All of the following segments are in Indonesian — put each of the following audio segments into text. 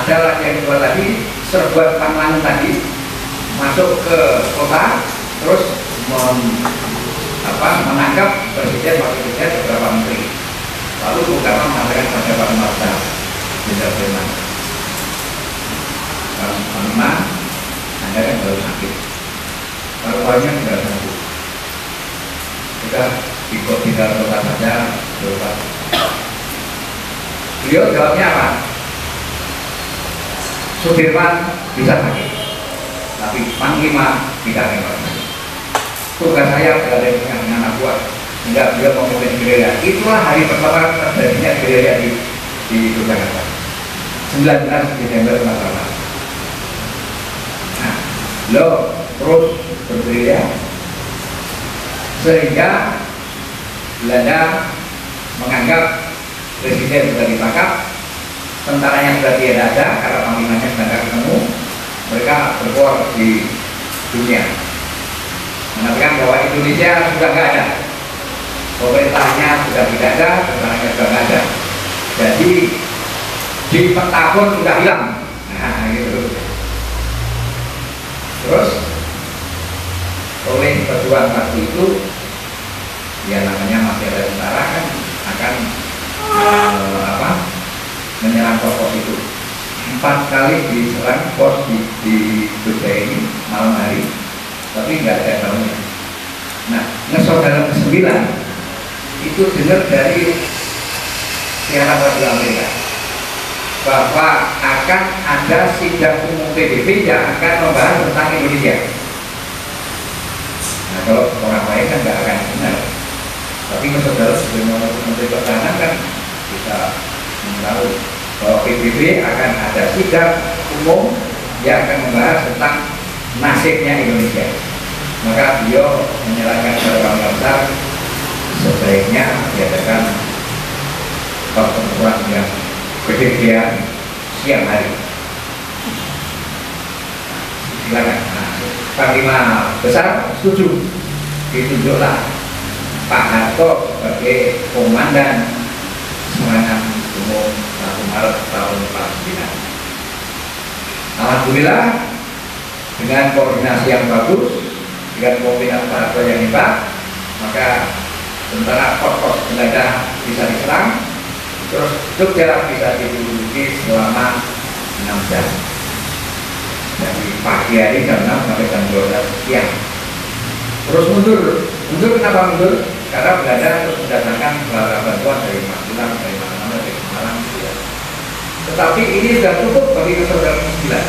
ada yang kedua tadi serbuan Panglang tadi masuk ke kota, terus menangkap presiden, wakil presiden, beberapa menteri. Lalu Bung Karno mengatakan pada Pak Marta, Jenderal Sudirman, Panglima, Anda kan baru sakit, paru-parunya tinggal satu, kita ikut tinggal kota saja, berobat. Beliau jawabnya apa? Sudirman bisa sakit, tapi Panglima tidak akan sakit. Tugas saya berada dengan anak buah, sehingga beliau memimpin gerilya. Itulah hari pertama terjadinya gerilya di Yogyakarta, 19 Desember 1948. Nah, beliau terus bergerilya sehingga Belanda menganggap presiden sudah ditangkap, tentaranya sudah tidak ada karena panglimanya sudah tidak ketemu. Mereka berkuar di dunia, mengatakan bahwa Indonesia sudah tidak ada, pemerintahnya sudah tidak ada, tentaranya sudah tidak ada. Jadi di peta pun sudah hilang. Nah, gitu. Terus oleh perjuangan waktu itu, ya namanya masih ada tentara kan akan menyerang pos itu. 4 kali diserang pos di Jogja ini malam hari, tapi nggak ada tahunya. Nah, saudara ke-9 itu dengar dari siaran radio Amerika bahwa akan ada sidang umum PBB yang akan membahas tentang Indonesia. Nah, kalau orang lain kan nggak akan benar, tapi saudara sebelum Menteri Pertahanan kan bisa mengetahui bahwa PBB akan ada sidang umum yang akan membahas tentang nasibnya Indonesia. Maka beliau menyerahkan kepada Bangsa Besar sebaiknya diadakan pertemuan yang berbeda siang hari. Silakan. Nah, Panglima Besar setuju, ditunjuklah Pak Harto sebagai komandan serangan umum 1 Maret tahun 49. Alhamdulillah dengan koordinasi yang bagus, dengan kombinasi Pak Harto yang hebat, maka tentara pos-pos Belanda bisa diserang, terus Jogja bisa diduduki selama 6 jam, dari pagi hari jam 6 sampai jam 12 siang. Terus mundur kenapa mundur? Karena Belanda terus mendatangkan bantuan dari Magelang, dari mana-mana, dari Semarang, ya. Tetapi ini sudah cukup bagi saudara 9.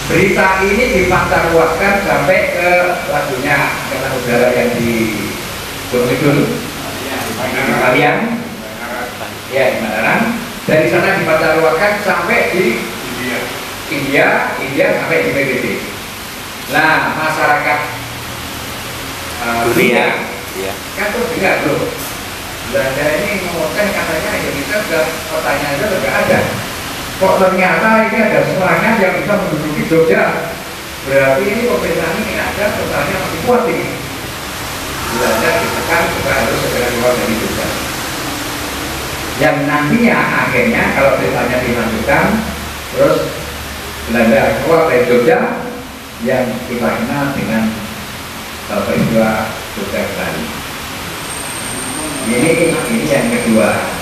Berita ini dipancarluaskan sampai ke lagunya Angkatan Udara yang di Gunung Kidul, di Palian, ya di Mataram. Dari sana dipancarluaskan sampai di India sampai di PBB. Nah, masyarakat dunia kan tuh dengar loh, Belanda ini ngomongkan katanya Indonesia sudah pertanyaan aja sudah ada. Kok ternyata ini ada serangan yang bisa menduduki Jogja, berarti ini pemerintahan ini ada, pertahanannya masih kuat ini. Belanda ditekan juga harus segera keluar dari Jogja. Yang nantinya akhirnya kalau ceritanya dilanjutkan, terus Belanda keluar dari Jogja yang kita kenal dengan peristiwa Jogja Bali. Ini yang kedua.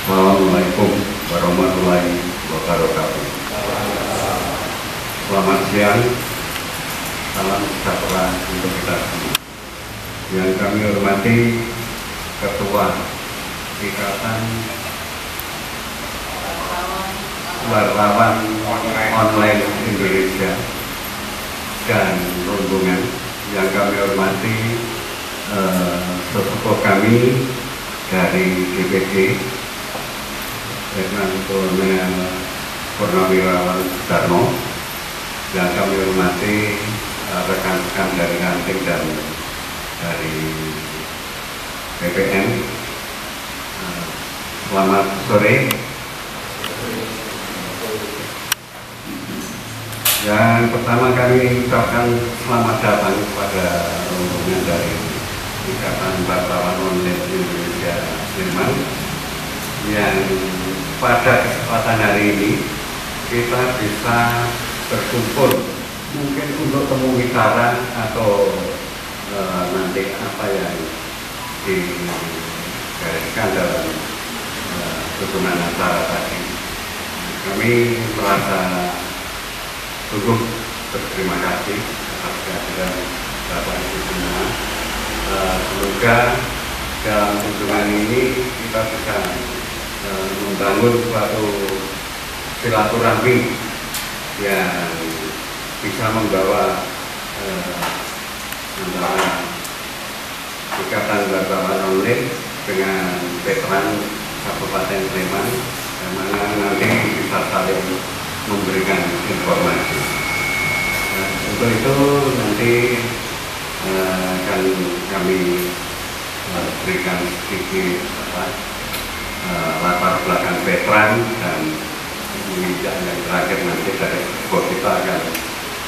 Assalamualaikum warahmatullahi wabarakatuh. Selamat siang, salam sejahtera untuk kita semua. Yang kami hormati Ketua Ikatan wartawan online Indonesia dan rombongan yang kami hormati, sesepuh kami dari DPD dengan Kolonel Purnawirawan Sudarno, yang kami hormati rekan-rekan dari Ranting dan dari BPN. Selamat sore. Yang pertama kami ucapkan selamat datang kepada rombongan dari Ikatan Wartawan Online Indonesia Sleman, yang pada kesempatan hari ini kita bisa berkumpul mungkin untuk temu bicara atau nanti apa yang digariskan dalam susunan acara tadi. Kami merasa sungguh berterima kasih atas kehadiran Bapak Ibu semua. Semoga dalam kunjungan ini kita bisa membangun suatu silaturahmi yang bisa membawa antara Ikatan Wartawan Online dengan veteran Kabupaten Sleman, yang mana nanti bisa saling memberikan informasi. Untuk itu nanti akan kami berikan sedikit latar belakang veteran, dan yang terakhir nanti dari sebuah kita akan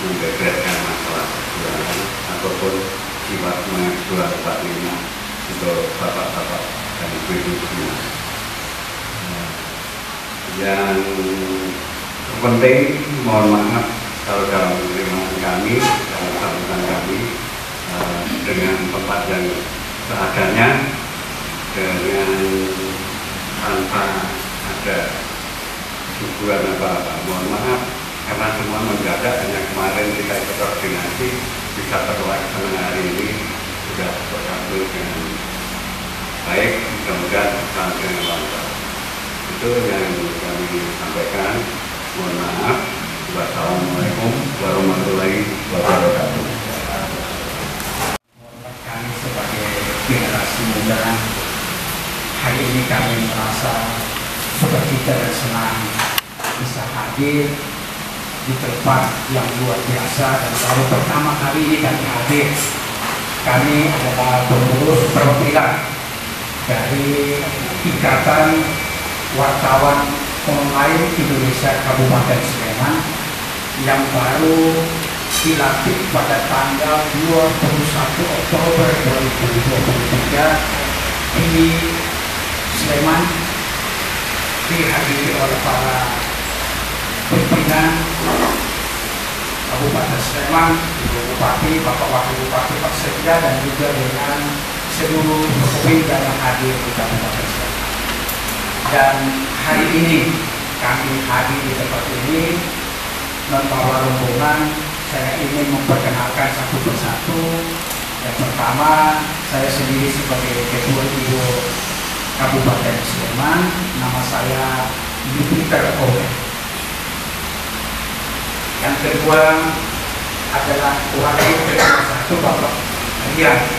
membeberkan masalah perjuangan ataupun sifat menjual 45 untuk bapak-bapak dan ibu-ibu semua. Yang penting, mohon maaf kalau dalam penerimaan kami, dalam sambutan kami dengan tempat yang seadanya, dengan tanpa ada suguhan apa-apa. Mohon maaf karena semua mendadak, hanya kemarin kita ikut koordinasi bisa terlaksana hari ini sudah berkabul dengan baik, mudah-mudahan berjalan dengan lancar. Itu yang kami sampaikan. Mohon maaf. Wassalamualaikum warahmatullahi wabarakatuh. Kami sebagai generasi muda, hari ini kami merasa sukacita dan senang bisa hadir di tempat yang luar biasa, dan baru pertama kali ini kami hadir. Kami adalah pengurus perwakilan dari Ikatan Wartawan Online Indonesia Kabupaten Sleman yang baru dilantik pada tanggal 21 Oktober 2023 di Sleman, dihadiri oleh para pimpinan Kabupaten Sleman, Ibu Bupati, Bapak Wakil Bupati, Pak Sekda, dan juga dengan seluruh pemimpin yang hadir di Kabupaten Sleman. Dan hari ini kami hadir di tempat ini membawa rombongan. Saya ingin memperkenalkan satu persatu. Yang pertama, saya sendiri sebagai Ketua Ibu Kabupaten Sleman, nama saya Jupiter Owe. Yang kedua adalah Wakil Ketua satu Bapak Rian.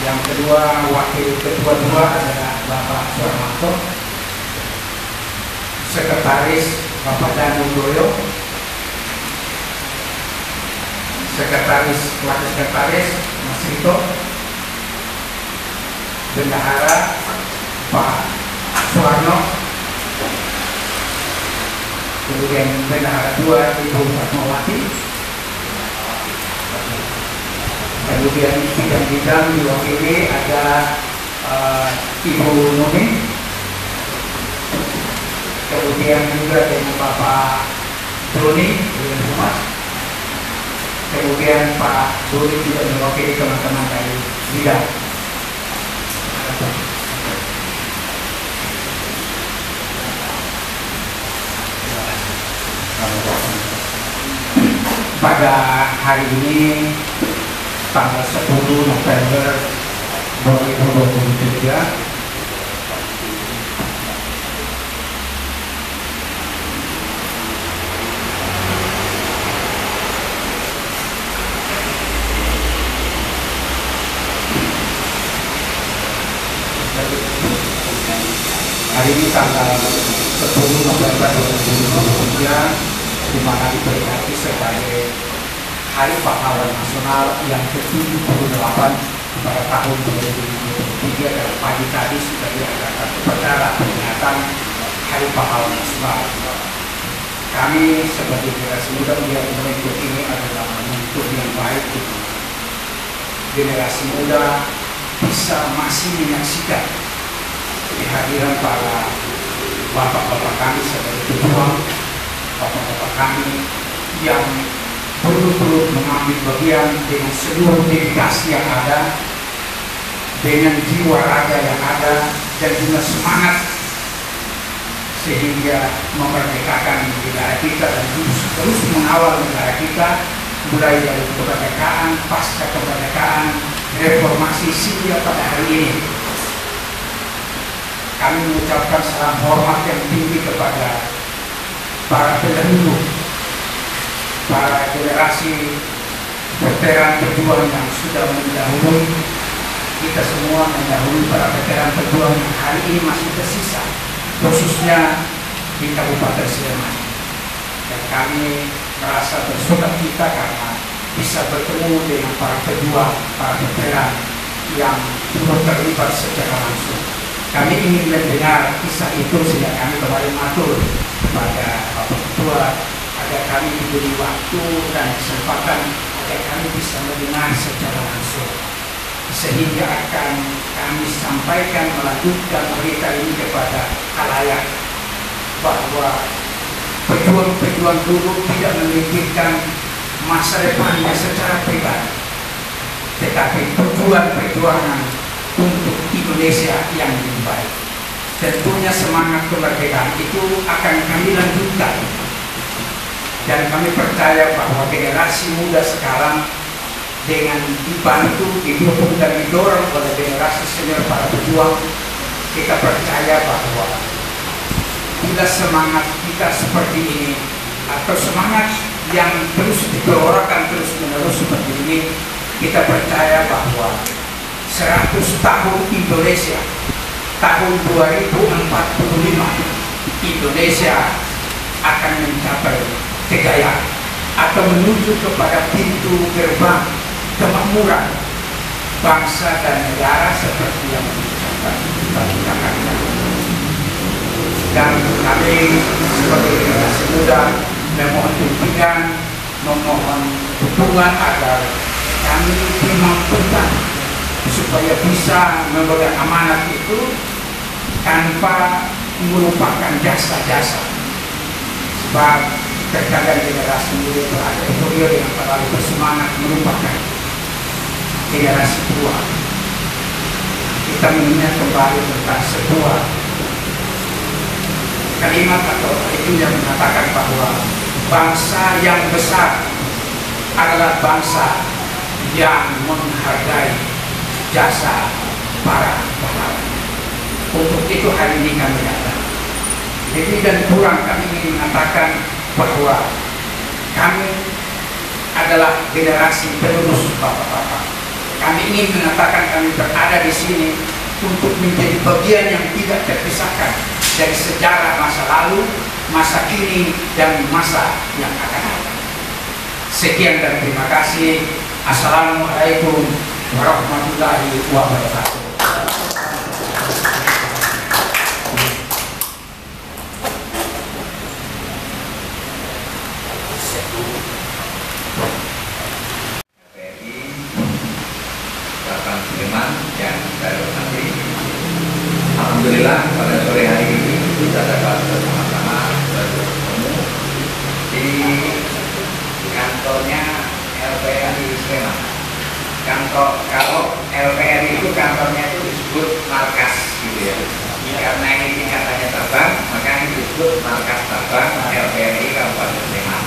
Yang kedua, Wakil Ketua 2 adalah Bapak Suarmanto. Sekretaris Bapak Danu Doyo. Sekretaris, Wakil Sekretaris Mas Rito. Bendahara Pak Suwarno. Kemudian Bendahara 2 Ibu Fatmawati. Kemudian bidang-bidang diwakili ada Ibu Nuni. Kemudian juga dengan Bapak Bruni, kemudian Pak Bruni juga mewakili teman-teman dari bidang. Pada hari ini tanggal 10 November 2023 hari ini tanggal 10 November 2023, di mana diperingati sebagai Hari Pahlawan Nasional yang ke-78 pada tahun 2023, dan pagi tadi sudah diadakan upacara peringatan Hari Pahlawan Nasional. Kami sebagai generasi muda melihat momentum ini adalah momentum yang baik untuk generasi muda bisa masih menyaksikan kehadiran para bapak-bapak kami sebagai pejuang, bapak-bapak kami yang perlu mengambil bagian dengan seluruh dedikasi yang ada, dengan jiwa raga yang ada, dan juga semangat sehingga memerdekakan negara kita dan terus mengawal negara kita, mulai dari kemerdekaan, pasca kemerdekaan, reformasi hingga pada hari ini. Kami mengucapkan salam hormat yang tinggi kepada para pendahulu, para generasi veteran pejuang yang sudah mendahului kita semua, mendahului para veteran pejuang yang hari ini masih tersisa, khususnya di Kabupaten Sleman. Dan kami merasa bersukacita karena bisa bertemu dengan para pejuang, para veteran yang turut terlibat secara langsung. Kami ingin mendengar kisah itu sehingga kami kemarin matur kepada Bapak Ketua agar kami diberi waktu dan kesempatan agar kami bisa mendengar secara langsung, sehingga akan kami sampaikan, melanjutkan berita ini kepada khalayak bahwa pejuang-pejuang dulu tidak memikirkan masa depannya secara pribadi, tetapi perjuangan untuk Indonesia yang lebih baik. Tentunya semangat kemerdekaan itu akan kami lanjutkan, dan kami percaya bahwa generasi muda sekarang dengan dibantu, didukung dan didorong oleh generasi senior para pejuang, kita percaya bahwa bila semangat kita seperti ini atau semangat yang terus digelorakan terus menerus seperti ini, kita percaya bahwa 100 tahun Indonesia, tahun 2045 Indonesia akan mencapai kejayaan atau menuju kepada pintu gerbang kemakmuran bangsa dan negara seperti yang diucapkan. Dan kami sebagai generasi muda memohon bimbingan, memohon dukungan agar kami dimampukan supaya bisa memegang amanat itu tanpa melupakan jasa-jasa. Sebab terkadang generasi muda berada euforia yang terlalu bersemangat melupakan generasi tua. Kita mengingat kembali tentang sebuah kalimat atau itu yang mengatakan bahwa bangsa yang besar adalah bangsa yang menghargai jasa para pahlawan. Untuk itu hari ini kami datang. Lebih dan kurang kami ingin mengatakan bahwa kami adalah generasi penerus bapak-bapak. Kami ingin mengatakan kami berada di sini untuk menjadi bagian yang tidak terpisahkan dari sejarah masa lalu, masa kini, dan masa yang akan datang. Sekian dan terima kasih. Assalamualaikum warahmatullahi wabarakatuh. Alhamdulillah pada sore hari ini kita dapat bersama-sama bertemu di kantornya LPRI Sleman. Kalau LPRI itu kantornya itu disebut markas gitu ya. Karena ini tingkatannya cabang, maka ini disebut markas cabang LPRI Kabupaten Sleman.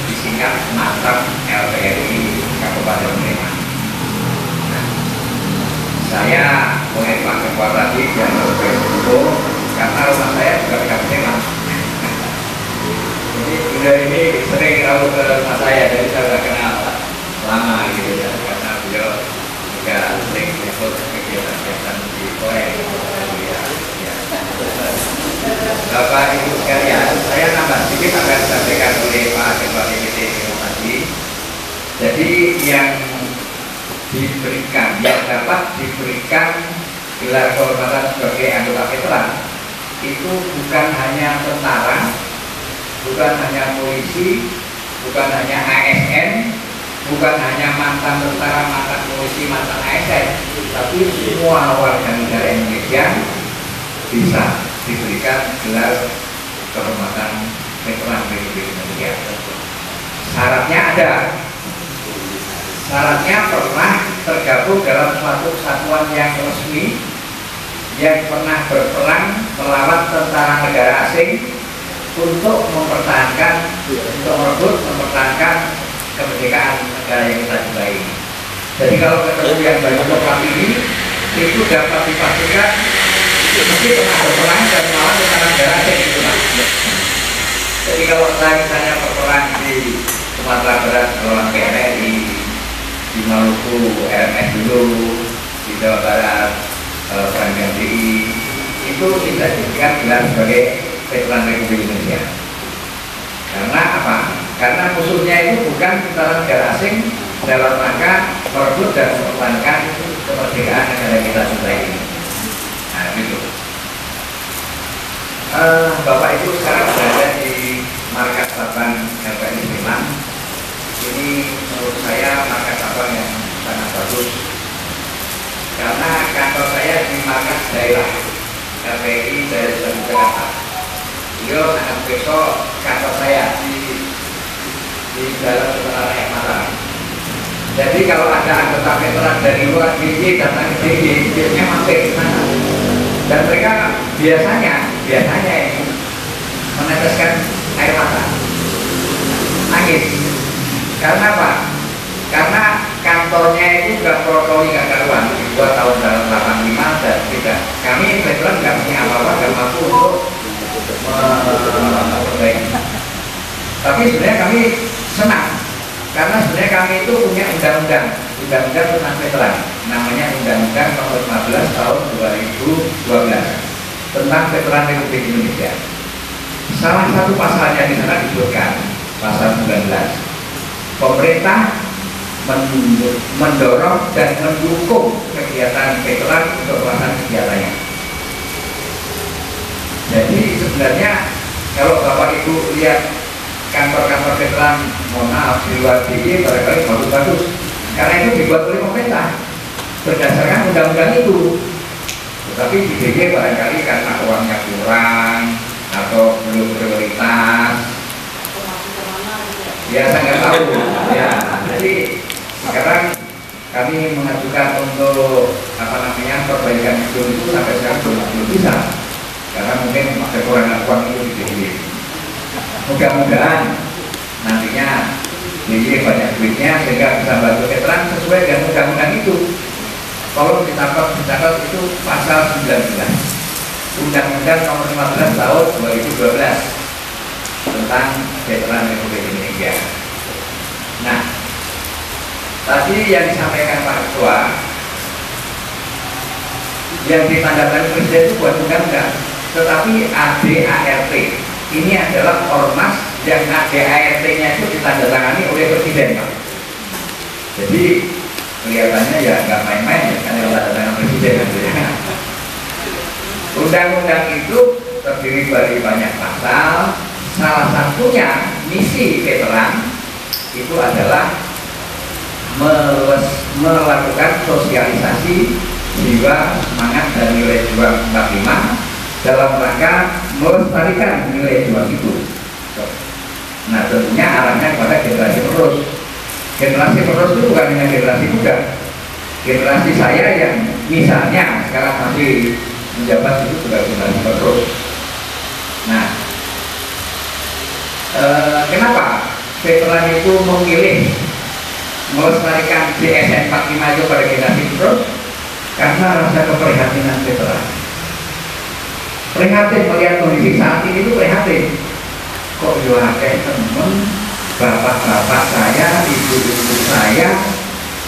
Disingkat Markas LPRI Kabupaten Sleman. Saya boleh Pak Ketua tadi dan Ketua karena rumah saya juga dekat Sleman. Jadi beliau ini sering kalau ke rumah saya, jadi saya sudah kenal lama gitu ya, karena beliau juga sering ikut kegiatan-kegiatan di Korea. Ya. Bapak Ibu sekalian, saya nambah sedikit akan disampaikan oleh Pak Ketua DPD tadi. Jadi yang dapat diberikan gelar kehormatan sebagai anggota veteran itu bukan hanya tentara, bukan hanya polisi, bukan hanya ASN, bukan hanya mantan tentara, mantan polisi, mantan ASN, tapi semua warga negara Indonesia bisa diberikan gelar kehormatan veteran Republik Indonesia. Syaratnya ada. Syaratnya pernah tergabung dalam suatu kesatuan yang resmi, yang pernah berperang melawan tentara negara asing untuk mempertahankan, untuk merebut, mempertahankan kemerdekaan negara yang kita cintai. Jadi kalau ketemu yang banyak lengkap ini, itu dapat dipastikan mesti pernah berperang dan melawan tentara negara asing itu, Mas. Jadi kalau saya misalnya berperang di Sumatera Barat melawan PRRI, di Maluku RMS dulu, di Jawa Barat perang GDI, itu tidak diberikan gelar sebagai veteran Republik Indonesia. Karena apa? Karena musuhnya itu bukan tentara negara asing dalam rangka merebut dan mempertahankan kemerdekaan negara kita cintai ini. Nah, gitu. Bapak Ibu sekarang berada di markas cabang LPI Sleman. Ini menurut saya markas cabang yang sangat bagus, karena kantor saya di markas daerah LPI daerah Jakarta. Beliau sangat besok kantor saya di Jalan Sultan Rakyat Mataram. Jadi kalau ada anggota veteran dari luar DIY datang ke DIY, biasanya mampir ke sana. Dan mereka biasanya ini meneteskan air mata, nangis. Karena apa? Karena kantornya itu sudah protokol nggak karuan, dibuat tahun 85 dan tidak. Kami veteran nggak punya apa-apa, nggak mampu untuk memperbaiki. Tapi sebenarnya kami senang, karena sebenarnya kami itu punya undang-undang tentang veteran, namanya Undang-Undang Nomor 15 Tahun 2012 tentang Veteran Republik Indonesia. Salah satu pasalnya di sana disebutkan pasal 19. Pemerintah mendorong dan mendukung kegiatan veteran untuk melakukan kegiatannya. Jadi sebenarnya kalau Bapak Ibu lihat kantor-kantor veteran, mohon maaf, di luar DIY barangkali bagus-bagus, karena itu dibuat oleh pemerintah berdasarkan undang-undang itu. Tetapi di DIY barangkali karena uangnya kurang atau belum prioritas, ya saya nggak tahu. Ya, jadi sekarang kami mengajukan untuk perbaikan gedung itu sampai sekarang belum bisa, karena mungkin kekurangan uang itu di DIY. Mudah-mudahan nantinya DIY banyak duitnya sehingga bisa bantu veteran sesuai dengan undang-undang itu. Kalau dicatat itu pasal 19 Undang-Undang Nomor 15 Tahun 2012 tentang Veteran Republik Indonesia. Nah, tadi yang disampaikan Pak Ketua, yang ditandatangani Presiden itu bukan undang-undang, tetapi ADART. Ini adalah ormas yang ADART-nya itu ditandatangani oleh Presiden, Pak. Jadi kelihatannya ya nggak main-main ya, karena tandatangan Presiden gitu ya. Undang-undang itu terdiri dari banyak pasal. Salah satunya misi veteran itu adalah melakukan sosialisasi jiwa, semangat dan nilai juang 45 dalam rangka melestarikan nilai juang itu. Nah, tentunya arahnya kepada generasi penerus. Generasi penerus itu bukan hanya generasi muda. Generasi saya yang misalnya sekarang masih menjabat itu juga generasi penerus. Nah, kenapa veteran itu memilih melestarikan JSN 45 itu pada generasi penerus? Karena rasa keprihatinan veteran. Prihatin melihat kondisi saat ini itu prihatin. Kok jual temen bapak-bapak saya, ibu-ibu saya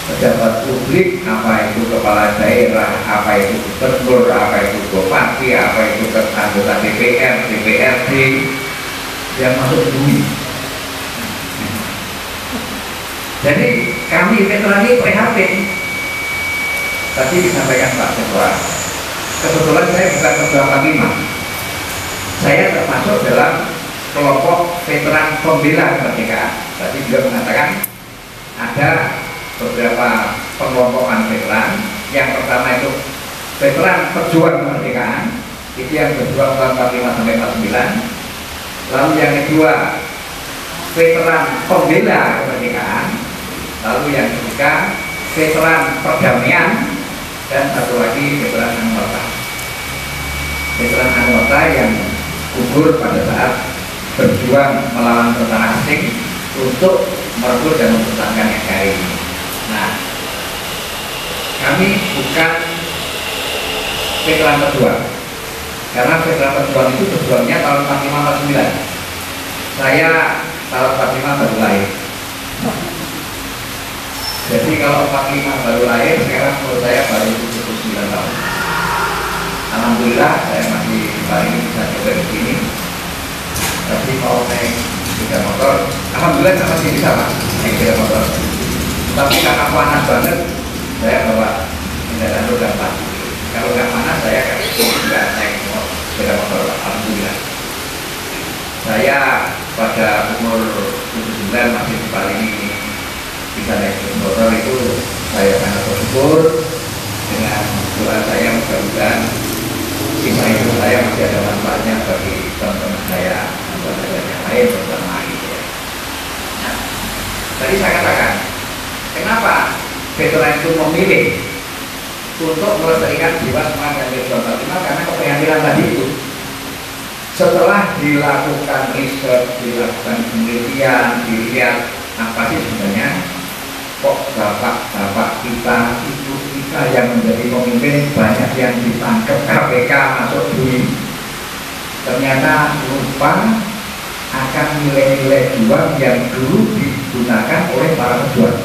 pejabat publik, apa itu kepala daerah, apa itu gubernur, apa itu bupati, apa itu anggota DPR, DPRD yang masuk bumi. Jadi kami veteran ini prihatin. Tadi disampaikan Pak Ketua, kebetulan saya bukan Ketua Panglima, saya termasuk dalam kelompok veteran pembela kemerdekaan. Tadi juga mengatakan ada beberapa pengelompokan veteran. Yang pertama itu veteran perjuang kemerdekaan, itu yang berjuang tahun 45 sampai 49. Lalu yang kedua veteran pembela kemerdekaan. Lalu yang ketiga veteran perdamaian, dan satu lagi veteran anggota. Veteran anggota yang gugur pada saat berjuang melawan tentara asing untuk merebut dan mempertahankan NKRI. Nah, kami bukan veteran perjuang, karena veteran perjuang itu berjuangnya tahun 45-49. Saya tahun 45 baru lahir. Jadi kalau 45 baru lahir, sekarang menurut saya baru 79 tahun. Alhamdulillah saya masih paling bisa coba di sini. Tapi mau naik sepeda motor, alhamdulillah saya masih bisa Pak naik sepeda motor. Tapi karena panas banget, saya bawa kendaraan roda 4. Kalau nggak panas, saya nggak naik sepeda motor. Alhamdulillah. Saya pada umur 79 masih paling bisa naik sepeda motor, itu saya sangat bersyukur. Dengan doa saya, mudah-mudahan kisah hidup saya masih ada manfaatnya bagi teman-teman saya, teman-teman yang lain bersama gitu ya. Nah, tadi saya katakan, kenapa veteran itu memilih untuk melestarikan jiwa semangat dan kejuangan 45, karena keprihatinan tadi itu. Setelah dilakukan riset, dilakukan penelitian, dilihat apa sih sebenarnya kok bapak-bapak kita, ibu kita yang menjadi pemimpin banyak yang ditangkap KPK masuk bui. Ternyata lupa akan nilai-nilai juang yang dulu digunakan oleh para pejuang.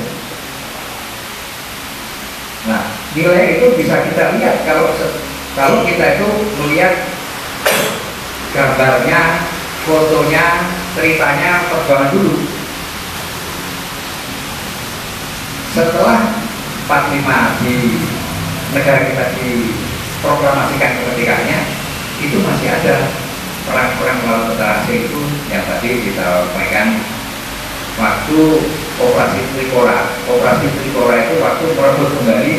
Nah, nilai itu bisa kita lihat kalau kita itu melihat gambarnya, fotonya, ceritanya perjuangan dulu. Setelah 45 di negara kita diproklamasikan kemerdekaannya, itu masih ada perang-perang melawan tentara asing itu yang tadi kita sampaikan waktu operasi Trikora. Operasi Trikora itu waktu merebut kembali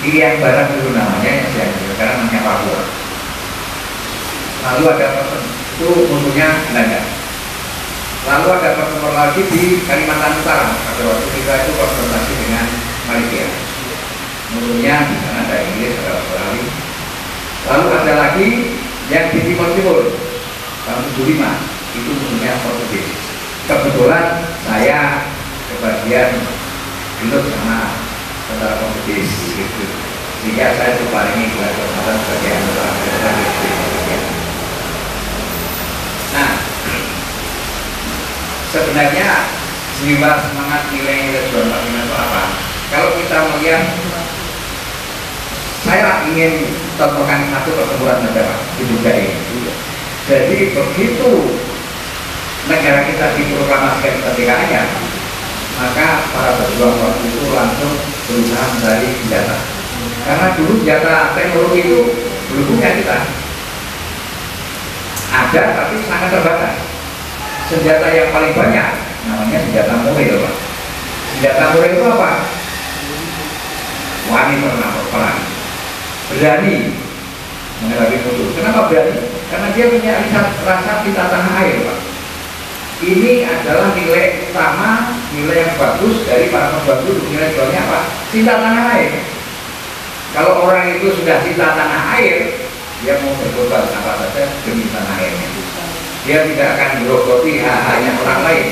Irian Barat dulu namanya, yang sekarang namanya Papua. Lalu ada itu musuhnya Belanda. Lalu ada pertemuan lagi di Kalimantan Utara. Pada waktu kita itu konfrontasi dengan Malaysia. Musuhnya di sana ada Inggris, ada Australia. Lalu ada lagi yang di Timur tahun 75, itu musuhnya Portugis. Kebetulan saya kebagian hidup sama tentara Portugis, sehingga saya diparingi gelar kehormatan sebagai anggota Portugis. Nah, sebenarnya jiwa semangat nilai-nilai juang 45 itu apa? Kalau kita melihat, saya ingin contohkan satu pertempuran saja Pak di Jogja ini. Jadi begitu negara kita diproklamasikan kemerdekaannya, maka para pejuang waktu itu langsung berusaha mencari senjata. Karena dulu senjata teknologi itu belum punya kita. Ada tapi sangat terbatas. Senjata yang paling banyak namanya senjata mobil Pak. Senjata mobil itu apa? Wani pernah berperang, berani menghadapi musuh. Kenapa berani? Karena dia punya rasa cinta tanah air Pak. Ini adalah nilai utama, nilai yang bagus dari para pejuang dulu. Nilai jualnya apa? Cinta tanah air. Kalau orang itu sudah cinta tanah air, dia mau berkorban apa saja demi tanah airnya. Dia tidak akan merogoti hak-haknya orang lain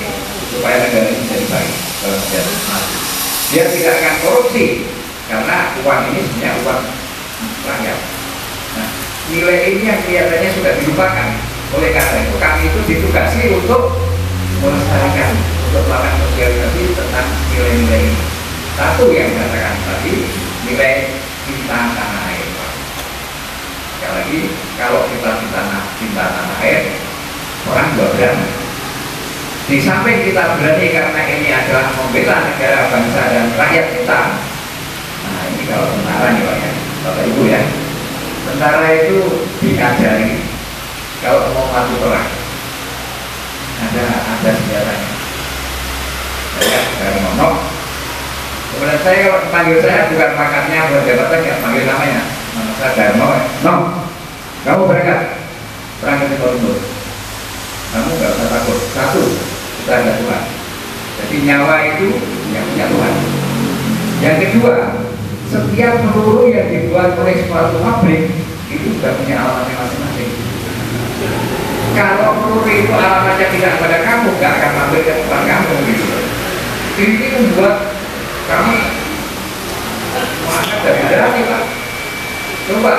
supaya negara ini menjadi baik. Dia tidak akan korupsi karena uang ini sebenarnya uang rakyat. Nah, nilai ini yang kelihatannya sudah dilupakan. Oleh karena itu kami itu ditugasi untuk melestarikan, untuk melakukan sosialisasi tentang nilai-nilai ini. Satu yang dikatakan tadi, nilai cinta tanah air. Sekali lagi, kalau kita cinta tanah air, orang juga berani. Di samping kita berani karena ini adalah membela negara, bangsa, dan rakyat kita. Nah, ini kalau tentara nih Pak ya, Bapak Ibu ya. Tentara itu diajari kalau mau maju perang ada senjatanya. Saya dari Monok. Kemudian saya kalau panggil saya bukan pangkatnya, bukan jabatannya, panggil namanya. Nama saya Darmo. Nom, kamu berangkat perang ke Timur Timur. Kamu nggak usah takut. Satu, kita ada Tuhan. Jadi nyawa itu yang punya Tuhan. Yang kedua, setiap peluru yang dibuat oleh suatu pabrik itu sudah punya alamatnya masing-masing. Kalau peluru itu alamatnya tidak pada kamu, nggak akan sampai ke depan kamu gitu. Ini membuat kami semangat dari hati Pak. Coba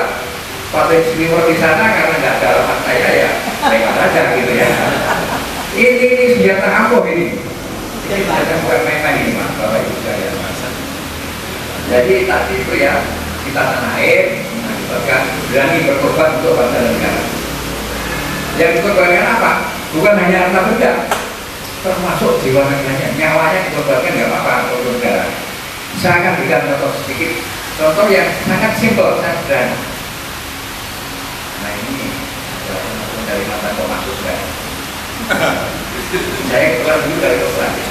pabrik Sliwer di sana karena nggak ada alamat saya ya lewat aja gitu ya. Ini senjata ampuh ini. Ini senjata bukan main-main ini Mas, Bapak Ibu sekalian. Jadi tadi itu ya kita tanah air mengakibatkan berani berkorban untuk bangsa dan negara. Yang dikorbankan apa? Bukan hanya harta benda, termasuk jiwa negaranya, nyawanya dikorbankan nggak apa-apa untuk negara. Saya akan berikan contoh sedikit, contoh yang sangat simpel, sangat sederhana. Nah ini dari mantan pemasuk saya. Saya keluar dulu dari Australia.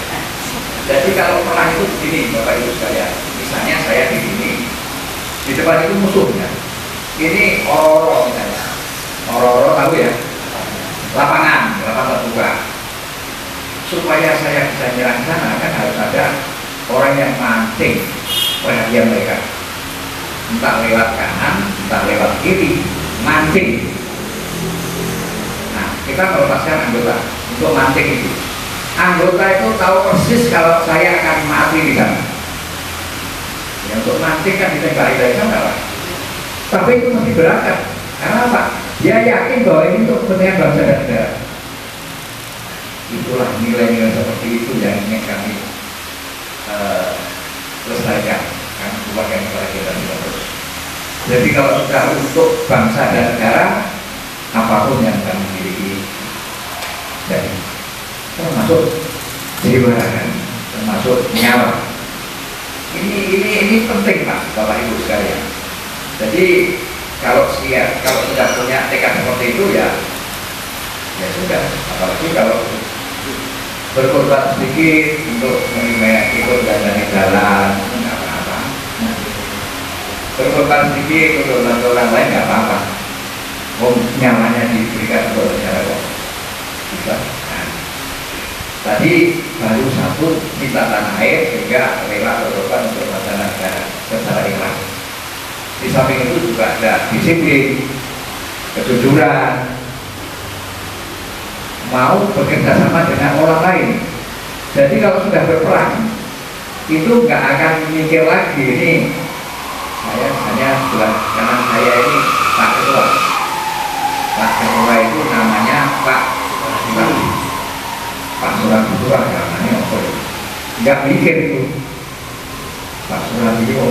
Jadi kalau perang itu begini, Bapak Ibu sekalian. Misalnya saya di sini, di depan itu musuhnya. Ini Ororo misalnya. Ororo tahu ya? Lapangan terbuka. Supaya saya bisa nyerang sana kan harus ada orang yang mancing perhatian mereka. Entah lewat kanan, entah lewat kiri, mancing. Nah, kita melepaskan anggota untuk mancing itu. Anggota itu tahu persis kalau saya akan mati di sana. Ya, untuk mancing kan ditembaki dari sana Pak. Tapi itu mesti berangkat. Karena apa? Dia yakin bahwa ini untuk kepentingan bangsa dan negara. Itulah nilai-nilai seperti itu yang ingin kami selesaikan. Kami buatkan kepada kita terus. Jadi kalau sudah untuk bangsa dan negara, apapun yang kami miliki, jadi termasuk jiwa kan, termasuk nyawa. Ini penting Pak, Bapak Ibu sekalian. Jadi kalau sudah punya tekad seperti itu ya sudah. Apalagi kalau berkorban sedikit untuk ikut dari jalan, nggak apa-apa. Berkorban sedikit untuk bantu orang lain nggak apa-apa. Nyawanya diberikan untuk negara kok bisa. Tadi baru satu cinta tanah air sehingga rela berkorban untuk bangsa negara secara ikhlas. Di samping itu juga ada disiplin, kejujuran, mau bekerja sama dengan orang lain. Jadi kalau sudah berperang itu nggak akan mikir lagi ini saya hanya sebelah kanan saya ini Pak Ketua. Pak Ketua itu namanya Pak Suradi. Pak Suradi itu namanya apa? Nggak mikir itu. Pak Suradi itu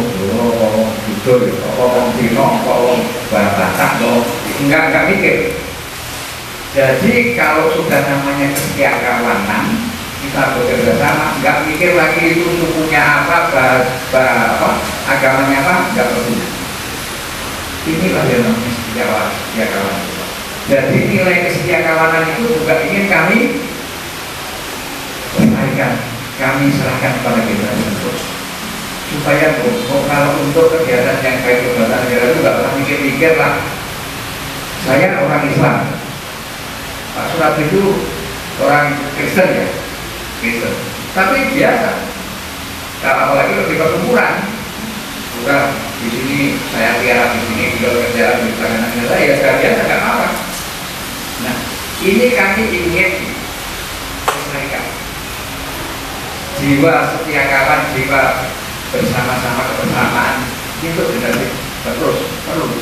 jujur, orang Cina, orang Batak, nggak mikir. Jadi kalau sudah namanya kesetiakawanan, kita bekerja sama, nggak mikir lagi itu sukunya apa, agamanya apa, nggak perlu. Inilah yang namanya kesetiakawanan. Jadi nilai kesetiakawanan itu juga ingin kami selesaikan, kami serahkan kepada generasi terus. Supaya kalau untuk kegiatan yang baik kegiatan negara itu nggak pernah mikir-mikir lah. Saya orang Islam, Pak Suradi itu orang Kristen ya, Kristen. Tapi biasa, kalau apalagi lebih pertempuran, bukan di sini saya tiara di sini, beliau kerja di tangan saya, ya saya biasa nggak apa-apa. Nah, ini kami ingin selesaikan jiwa setia kawan, jiwa bersama-sama kebersamaan itu generasi terus perlu.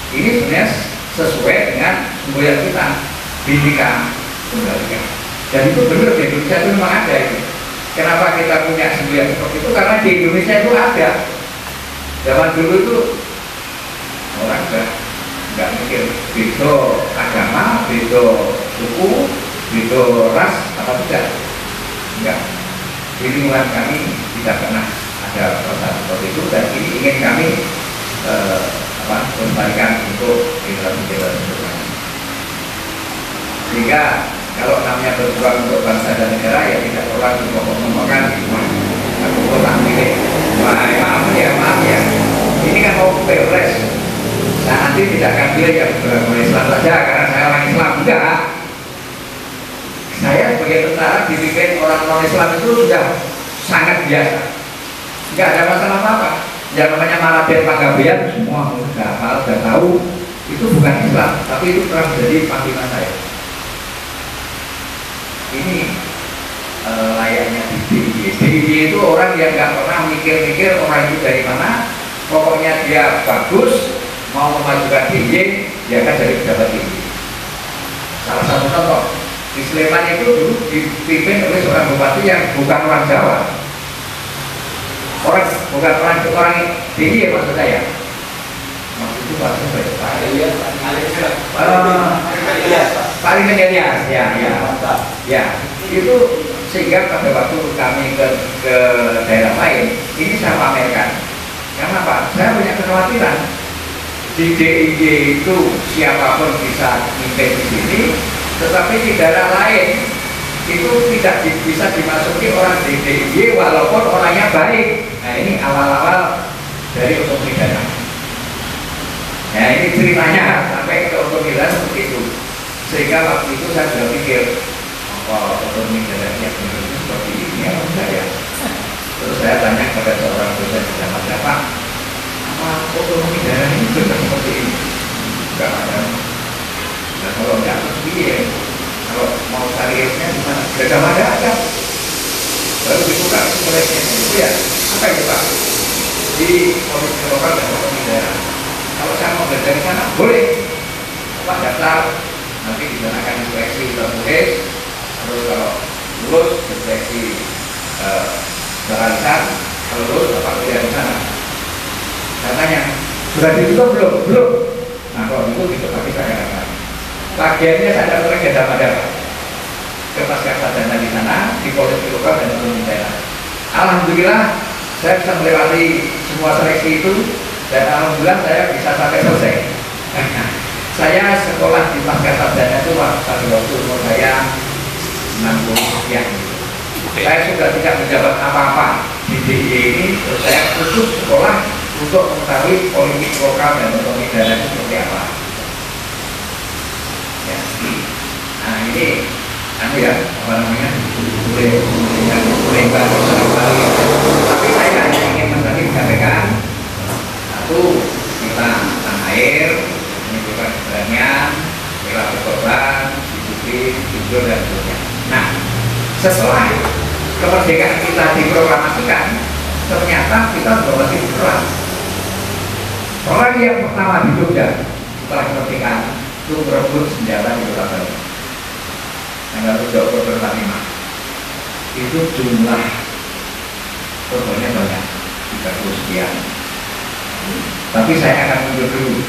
Ini sebenarnya sesuai dengan semboyan kita, Bhinneka Tunggal Ika. Dan itu benar di Indonesia itu memang ada itu. Kenapa kita punya semboyan seperti itu? Karena di Indonesia itu ada. Zaman dulu itu orang nggak mikir beda agama, beda suku, beda ras, apa tidak? Enggak. Di lingkungan kami tidak pernah ada perasaan seperti itu, dan ini ingin kami kembalikan untuk generasi-generasi berikutnya. Sehingga kalau namanya berjuang untuk bangsa dan negara, ya tidak perlu ngomongkan aku tak milik. Maaf ya, ini kan mau pilpres. Nah, nanti tidak akan pilih yang beragama Islam saja karena saya orang Islam. Enggak. Saya sebagai tentara dipimpin orang non-Islam itu sudah sangat biasa. Enggak ada masalah apa-apa. Yang namanya Maraden Panggabean semua sudah hafal, sudah tahu itu bukan Islam, tapi itu telah menjadi panggilan saya. Ini layaknya di DIY. DIY itu orang yang nggak pernah mikir-mikir orang itu dari mana, pokoknya dia bagus, mau memajukan DIY, dia akan jadi pejabat DIY. Salah satu contoh, di Sleman itu dulu dipimpin oleh seorang bupati yang bukan orang Jawa. Bukan orang DIY maksud saya. Maksud itu paling Elias, ya, itu sehingga pada waktu kami ke daerah lain, ini saya pamerkan. Karena Pak, saya punya kekhawatiran di DIY itu siapapun bisa mimpin di sini, tetapi di daerah lain itu tidak bisa dimasuki orang di DIY walaupun orangnya baik. Nah, ini awal-awal dari otonomi daerah. Nah, ini ceritanya sampai ke otonomi daerah seperti itu. Sehingga waktu itu saya sudah pikir, otonomi daerahnya seperti ini ya saya. Terus saya tanya kepada seorang dosen di Jakarta, Pak, apa otonomi daerah ini benar seperti ini? Enggak ada. Nah, kalau enggak, iya. Kalau mau karirnya di mana? Gak ada. Lalu dibuka proyeknya itu ya, apa itu Pak? Di komisi lokal dan otonomi daerah. Kalau saya mau belajar di sana, boleh. Pak daftar, nanti di sana akan seleksi tertulis. Terus kalau lulus seleksi lisan, kalau lulus Bapak kuliah di sana. Saya tanya, sudah ditutup belum? Nah, kalau itu tapi saya katakan. Bagiannya saya daftar ke Damada, ke pasca sarjana di sana, di polisi lokal dan otonomi daerah. Alhamdulillah saya bisa melewati semua seleksi itu, dan alhamdulillah saya bisa sampai selesai. Saya sekolah di pasca sarjana itu pada waktu umur saya 60 sekian. Saya sudah tidak menjabat apa-apa di DIY ini, terus saya khusus sekolah untuk mengetahui politik lokal dan otonomi daerah itu seperti apa. Ya. Nah, ini apa namanya, boleh baru sekali. Tapi saya hanya ingin menyampaikan satu, kita tanah air ini bukan sebenarnya bela berkorban, disiplin, jujur dan seterusnya. Nah, setelah kemerdekaan kita diproklamasikan, ternyata kita masih perang. Orang yang pertama di Jogja setelah kemerdekaan itu berebut senjata di Kota Baru. Tanggal 7 Oktober 45. Itu jumlah korbannya banyak, 30 sekian. Tapi saya akan mundur dulu.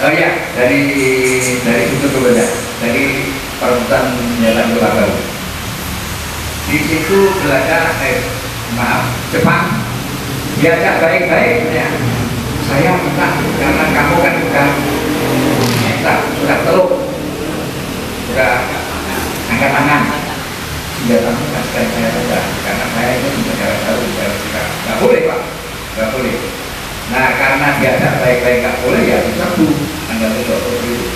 Oh ya, dari situ dulu ya, dari perebutan senjata di Kota Baru. Di situ Belanda, Jepang diajak baik-baik ya. Saya minta, karena kamu kan sudah teluk, sudah angkat tangan, senjatamu kasihkan saya saja, karena saya itu negara baru, nggak boleh Pak, nggak boleh. Nah, karena diajak baik-baik nggak boleh, ya diserbu tanggal 7 Oktober itu.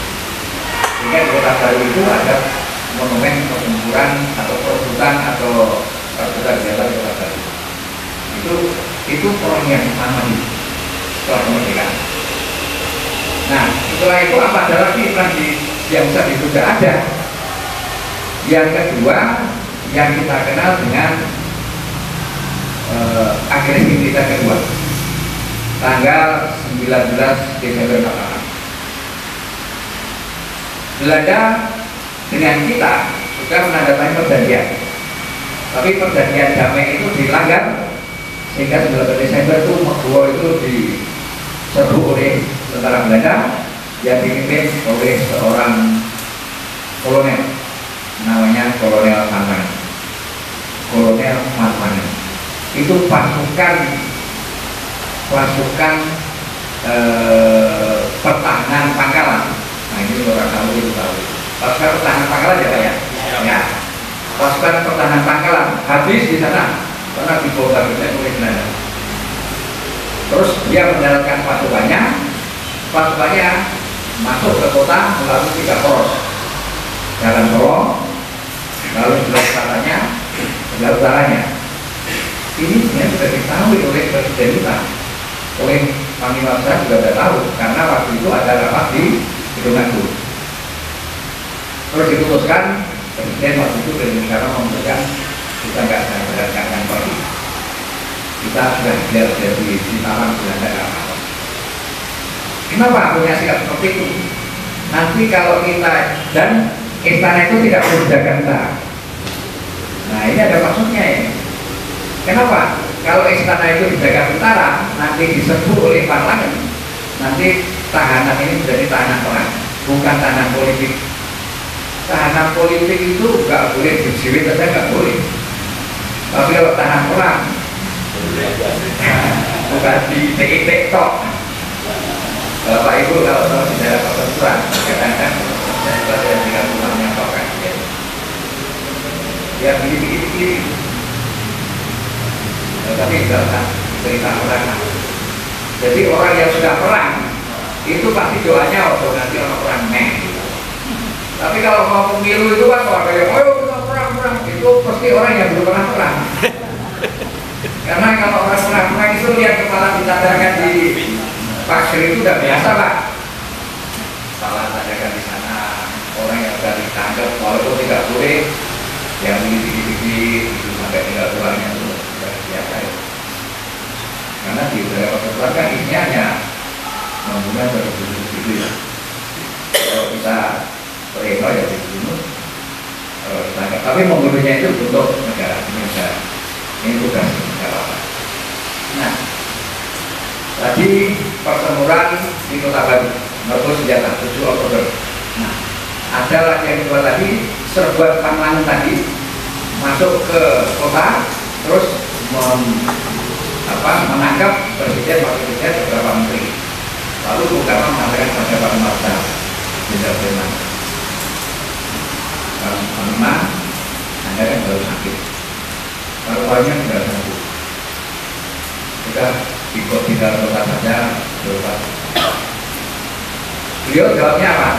Sehingga di Kota Baru itu ada monumen pertempuran atau perebutan senjata di Kota Baru. Itu orang yang pertama di setelah kemerdekaan. Nah, setelah itu apa ada lagi yang bisa diduga ada. Yang kedua, yang kita kenal dengan agresivitas kedua, tanggal 19 Desember 46. Belanda dengan kita sudah menandatangani perjanjian Tapi perjanjian damai itu dilanggar sehingga 19 Desember itu Megowo itu diserbu oleh tentara Belanda yang dipimpin oleh seorang kolonel namanya Kolonel Marmana. Itu pasukan pertahanan Pangkalan. Nah ini orang tahu itu tahu. Pasukan pertahanan Pangkalan ya Pak ya? Ya. Pasukan pertahanan Pangkalan habis di sana karena dibongkar oleh Belanda. Terus dia menjalankan pasukannya masuk ke kota melalui 3 poros. Jalan Solo, lalu sebelah utaranya. Ini sebenarnya sudah diketahui oleh Presiden kita, oleh Panglima Besar juga sudah tahu karena waktu itu ada rapat di Gedung Agung. Terus diputuskan Presiden waktu itu Presiden Soekarno memutuskan kita nggak akan berangkat kantor, kita sudah jadi Taman Belanda apa. Kenapa punya sikap seperti itu? Nanti kalau kita dan istana itu tidak perlu dijaga tentara. Nah ini ada maksudnya ya. Kenapa? Kalau istana itu dijaga tentara, nanti diserbu oleh parlemen, nanti tahanan ini menjadi tahanan perang, bukan tahanan politik. Tahanan politik itu nggak boleh dijiwit saja, nggak boleh. Tapi kalau tahanan perang, bukan di TIT tok. Bapak Ibu kalau tahu sejarah pertempuran, kadang-kadang saya dengan rumahnya tokan, ya begini. Tapi dalam cerita perang. Jadi orang yang sudah perang itu pasti doanya waktu nanti orang perang Tapi kalau mau pemilu itu kan kalau ada yang kita perang itu pasti orang yang belum pernah perang. Karena kalau orang perang itu lihat kepala ditadarkan di pasir itu udah biasa Pak. Salah tadarkan di sana orang yang sudah ditangkap walaupun tidak boleh yang dikit-dikit itu sampai tinggal tulangnya itu sudah biasa ya. Karena di udara pertempuran kan isinya hanya membunuh berbunuh gitu ya. Kalau kita perintah ya dibunuh ditangkap. Tapi membunuhnya itu untuk negara Indonesia. Ini tugas negara. Nah, tadi pertempuran di Kota Baru, merebut senjata 7 Oktober. Nah, ada lagi yang kedua tadi, serbuan panglangan tadi masuk ke kota, terus menangkap presiden, wakil presiden, beberapa menteri. Lalu Bung Karno mengatakan pada Pak Marta, Jenderal Sudirman, Panglima, Anda kan baru sakit, paru-parunya sudah sembuh, sudah ikut tinggal kota saja, berobat. Beliau jawabnya apa?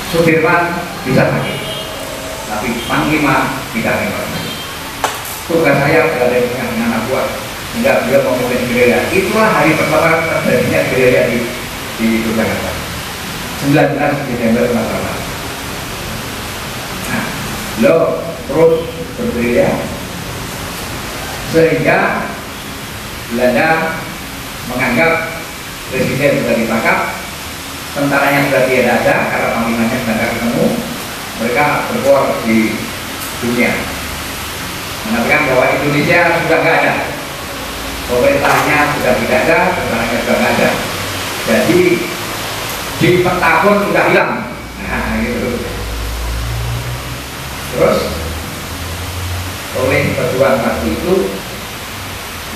Sudirman bisa sakit, tapi Panglima tidak akan sakit. Tugas saya berada di tengah anak buah, sehingga beliau memimpin gerilya. Itulah hari pertama terjadinya gerilya di Yogyakarta, 19 Desember 1945. Nah, beliau terus bergerilya sehingga Belanda menganggap presiden sudah ditangkap, tentaranya sudah tidak ada karena panglimanya sudah tidak ketemu. Mereka berkuar di dunia, mengatakan bahwa Indonesia sudah tidak ada, pemerintahnya sudah tidak ada, tentaranya sudah tidak ada. Jadi di peta pun sudah hilang. Nah gitu. Terus oleh perjuangan waktu itu,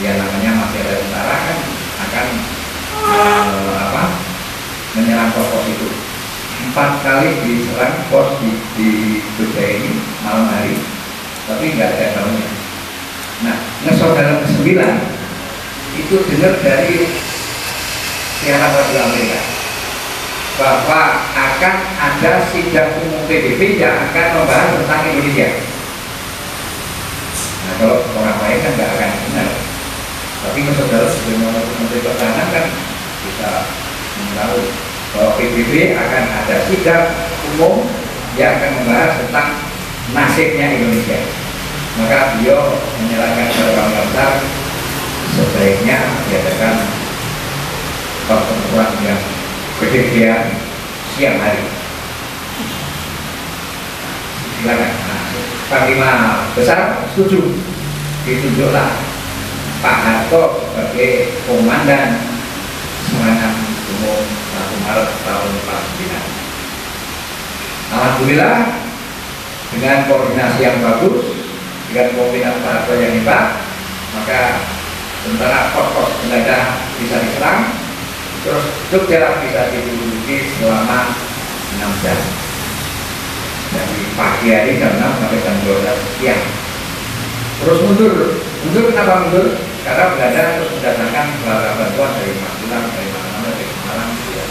ya namanya masih ada tentara kan akan menyerang pos itu. 4 kali diserang pos di Jogja ini malam hari, tapi nggak ada tahunya. Nah, ngesot dalam ke-9 itu dengar dari siaran radio Amerika bahwa akan ada sidang umum PBB yang akan membahas tentang Indonesia. Nah, kalau orang lain kan nggak akan benar. Tapi saudara sebelum Menteri Pertahanan kan bisa mengetahui bahwa PBB akan ada sidang umum yang akan membahas tentang nasibnya Indonesia. Maka beliau menyerahkan kepada Panglima Besar sebaiknya diadakan pertempuran yang gede-gedean siang hari. Silakan. Nah, Panglima Besar setuju ditunjuklah Pak Harto sebagai Komandan Serangan Umum 1 Maret tahun 49. Alhamdulillah dengan koordinasi yang bagus, dengan pimpinan Pak Harto yang hebat, maka tentara pos-pos pendadah bisa diserang, terus Jogja bisa diduduki selama 6 jam. Dari pagi hari jam 6 sampai jam 12 siang. Terus mundur kenapa mundur? Karena Belanda terus mendatangkan beberapa bantuan dari Magelang, dari mana-mana, dari Semarang, ya.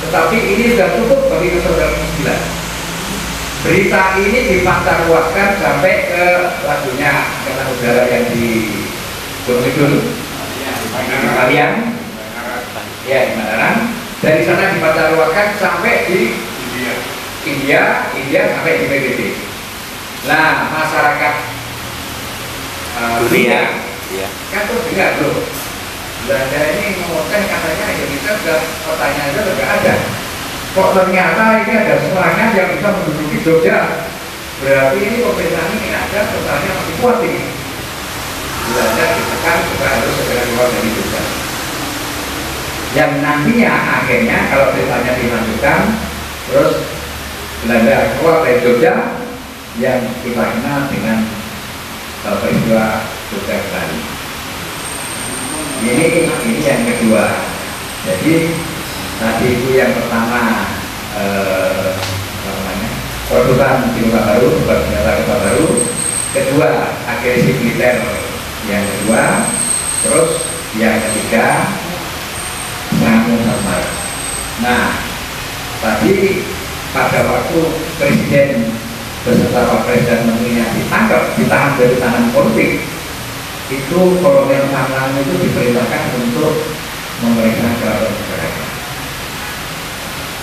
Tetapi ini sudah cukup bagi saudara muslimin. Berita ini dipancarluaskan sampai ke lagunya Angkatan Udara yang di Gunung Kidul, di Kalian, ya di Mataram. Dari sana dipancarluaskan sampai di India sampai di PBB. Nah, masyarakat dunia kan terus dengar loh, Belanda ini ngomongkan katanya Indonesia sudah pertanyaannya sudah ada. Kok ternyata ini ada serangan yang bisa menduduki Jogja. Berarti ini pemerintahan ini ada pertahanan masih kuat ini. Belanda ditekan supaya harus segera keluar dari Jogja. Yang nantinya akhirnya kalau ceritanya dilanjutkan, terus Belanda keluar dari Jogja yang kita kenal dengan peristiwa Jogja Bali. Ini yang kedua. Jadi tadi itu yang pertama produkan Kota Baru, senjata Kota Baru. Kedua agresi militer yang kedua. Terus yang ketiga Serangan Umum. Nah tadi pada waktu Presiden beserta Pak Presiden menterinya ditangkap, ditahan dari tahanan politik, itu Kolonel Marlan itu diperintahkan untuk memeriksa keraton Jakarta.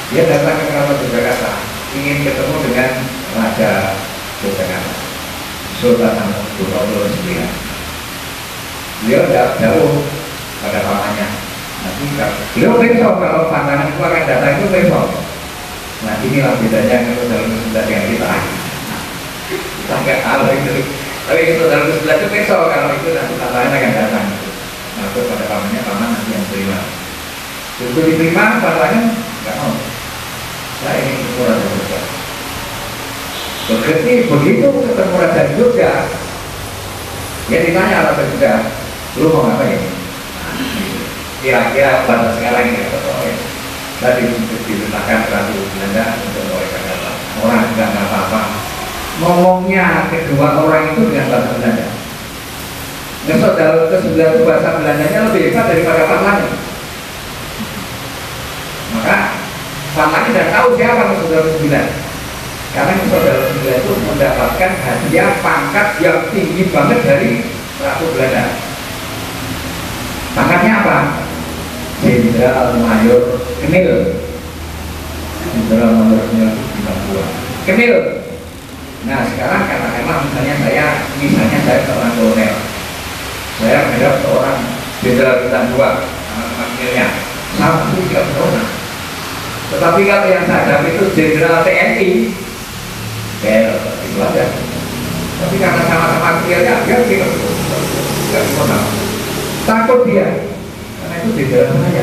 Dia datang ke keraton Jakarta, ingin ketemu dengan Raja Yogyakarta, Sultan Hamengkubuwono IX. Beliau jauh pada pamannya. Nanti beliau besok kalau pantangan itu akan datang itu besok. Nah inilah bedanya kalau dalam sebelah yang kita nggak tahu itu. Tapi itu dalam sebelah itu besok, kalau itu nanti tantangan akan datang. Nah itu pada pamannya, paman nanti yang terima. Untuk diterima pantangan nggak mau. Saya ingin ketemu Raja Jogja. Begitu ketemu Raja Jogja, dia ditanya Raja Jogja, lu mau ngapain? Kira-kira pada sekarang ini tadi diletakkan Ratu Belanda untuk mereka orang nggak apa-apa. Ngomongnya kedua orang itu dengan bahasa Belanda. Ngesot dalam ke-9 itu bahasa Belandanya lebih hebat daripada Parlani. Maka Parlani tidak tahu siapa saudara ke-9. Karena saudara ke-9 itu mendapatkan hadiah pangkat yang tinggi banget dari Ratu Belanda. Pangkatnya apa? Jenderal Mayor Kemil. Jenderal Mayor Kemil. Nah sekarang katakanlah misalnya saya seorang kolonel, saya menghadap seorang jenderal bintang 2 sama Kemilnya, sama itu tidak berwenang. Tetapi kalau yang saya hadapi itu jenderal TNI, itu aja. Tapi karena sama-sama Kemilnya, dia tidak berwenang. Takut dia. Itu tidak saya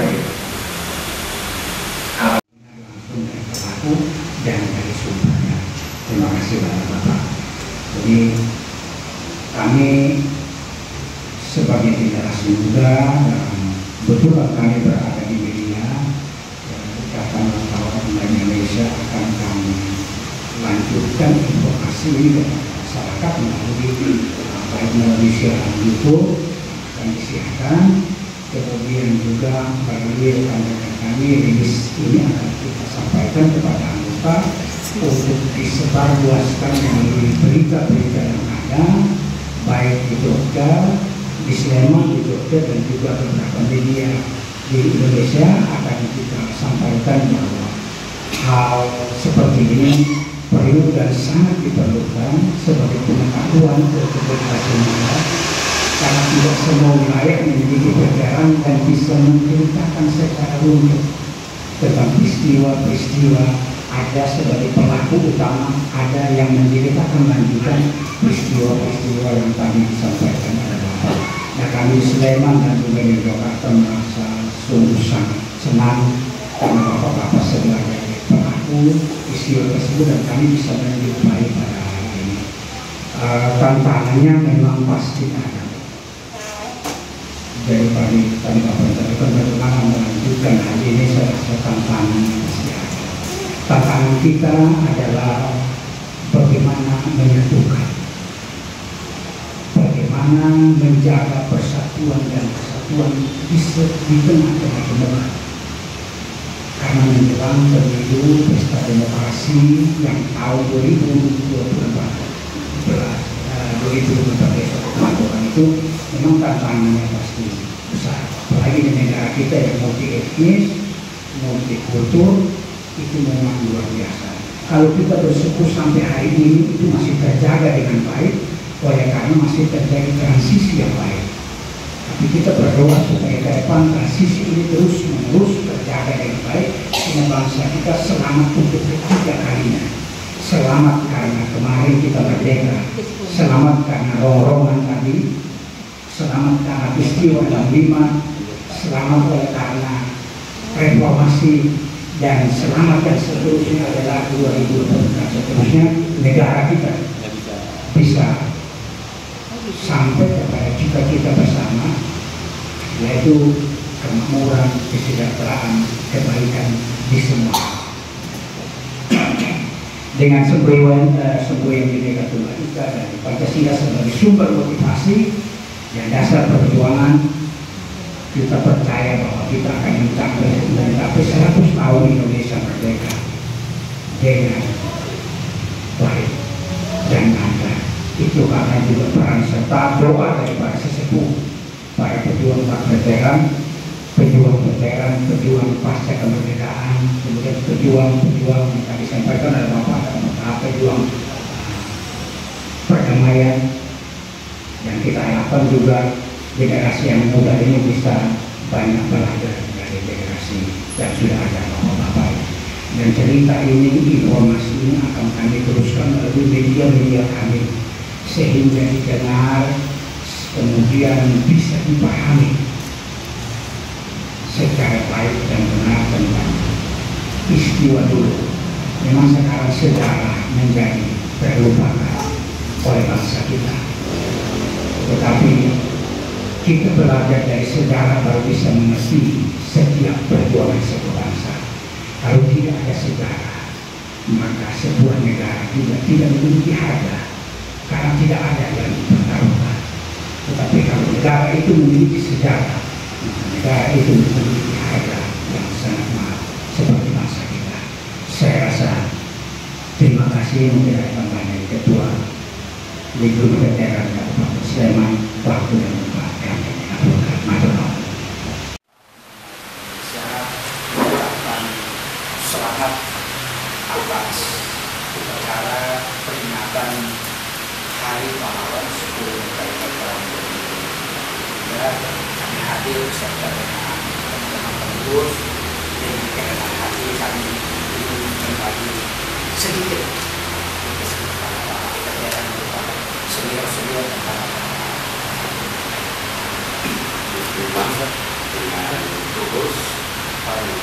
langsung dari pelaku dan dari sumbernya. Terima kasih banyak Bapak. Jadi kami sebagai generasi muda dan betul kami berada di media, Ikatan Wartawan Indonesia akan kami lanjutkan informasi ini kepada masyarakat melalui baik melalui siaran YouTube akan disiarkan. Kemudian juga bagi rekan-rekan kami rilis ini akan kita sampaikan kepada anggota untuk disebarluaskan melalui berita-berita yang ada baik di Jogja, di Sleman, di Jogja dan juga beberapa media di Indonesia akan kita sampaikan bahwa hal seperti ini perlu dan sangat diperlukan sebagai pengetahuan untuk generasi muda. Karena tidak semua wilayah memiliki jajaran dan bisa menceritakan secara rumit tentang peristiwa-peristiwa ada sebagai pelaku utama, ada yang menceritakan lanjutan peristiwa-peristiwa yang tadi disampaikan oleh Bapak. Nah, kami di Sleman dan juga di Jakarta merasa sungguh sangat senang karena Bapak-Bapak sebagai pelaku peristiwa tersebut dan kami bisa menjumpai pada hari ini. Tantangannya memang pasti ada. Dari tadi Bapak sampaikan bagaimana melanjutkan hari ini, saya rasa tantangannya pasti ada. Tantangan kita adalah bagaimana menyatukan, bagaimana menjaga persatuan dan kesatuan di tengah-tengah demokrasi. Karena menjelang pemilu pesta demokrasi yang tahun 2024 itu memang tantangannya pasti besar. Apalagi di negara kita yang multi etnis, multi kultur, itu memang luar biasa. Kalau kita bersyukur sampai hari ini itu masih terjaga dengan baik, oleh karena masih terjadi transisi yang baik. Tapi kita berdoa supaya ke depan transisi ini terus menerus terjaga dengan baik, sehingga bangsa kita selamat untuk ketiga kalinya. Selamat karena kemarin kita merdeka, selamat karena rongrongan tadi, selamat karena peristiwa 65, selamat oleh karena reformasi, dan selamat dan seterusnya adalah 2024. Seterusnya negara kita bisa sampai kepada cita-cita bersama, yaitu kemakmuran, kesejahteraan, kebaikan di semua. Dengan semboyan Bhinneka Tunggal Ika dan Pancasila sebagai sumber motivasi dan dasar perjuangan, kita percaya bahwa kita akan mencapai 100 tahun Indonesia merdeka dengan baik dan lancar. Itu karena juga peran serta doa dari para sesepuh, para pejuang veteran, pejuang pasca kemerdekaan, kemudian pejuang yang tadi disampaikan oleh Bapak, pejuang perdamaian, dan kita harapkan juga generasi yang muda ini bisa banyak belajar dari generasi yang sudah ada Bapak-Bapak. Dan cerita ini, informasi ini akan kami teruskan melalui media-media kami sehingga didengar, kemudian bisa dipahami secara baik dan benar tentang peristiwa dulu. Memang sekarang sejarah menjadi terlupakan oleh bangsa kita, tetapi kita belajar dari sejarah baru bisa mengerti setiap perjuangan sebuah bangsa. Kalau tidak ada sejarah, maka sebuah negara juga tidak memiliki harga, karena tidak ada yang dipertaruhkan. Tetapi kalau negara itu memiliki sejarah, maka negara itu memiliki harga yang sangat mahal seperti bangsa kita. Saya rasa terima kasih mungkin ada tambahan dari Ketua Liga Veteran Kabupaten Sleman, waktu dan tempat yang dilakukan. Matur. Saya mengucapkan selamat atas upacara peringatan Hari Pahlawan 10 November tahun 2023. Kami hadir beserta dengan teman-teman pengurus, dan dengan hati kami ingin berbagi sedikit kepada veteran, kepada senior-senior dan para bangsa dengan tulus paling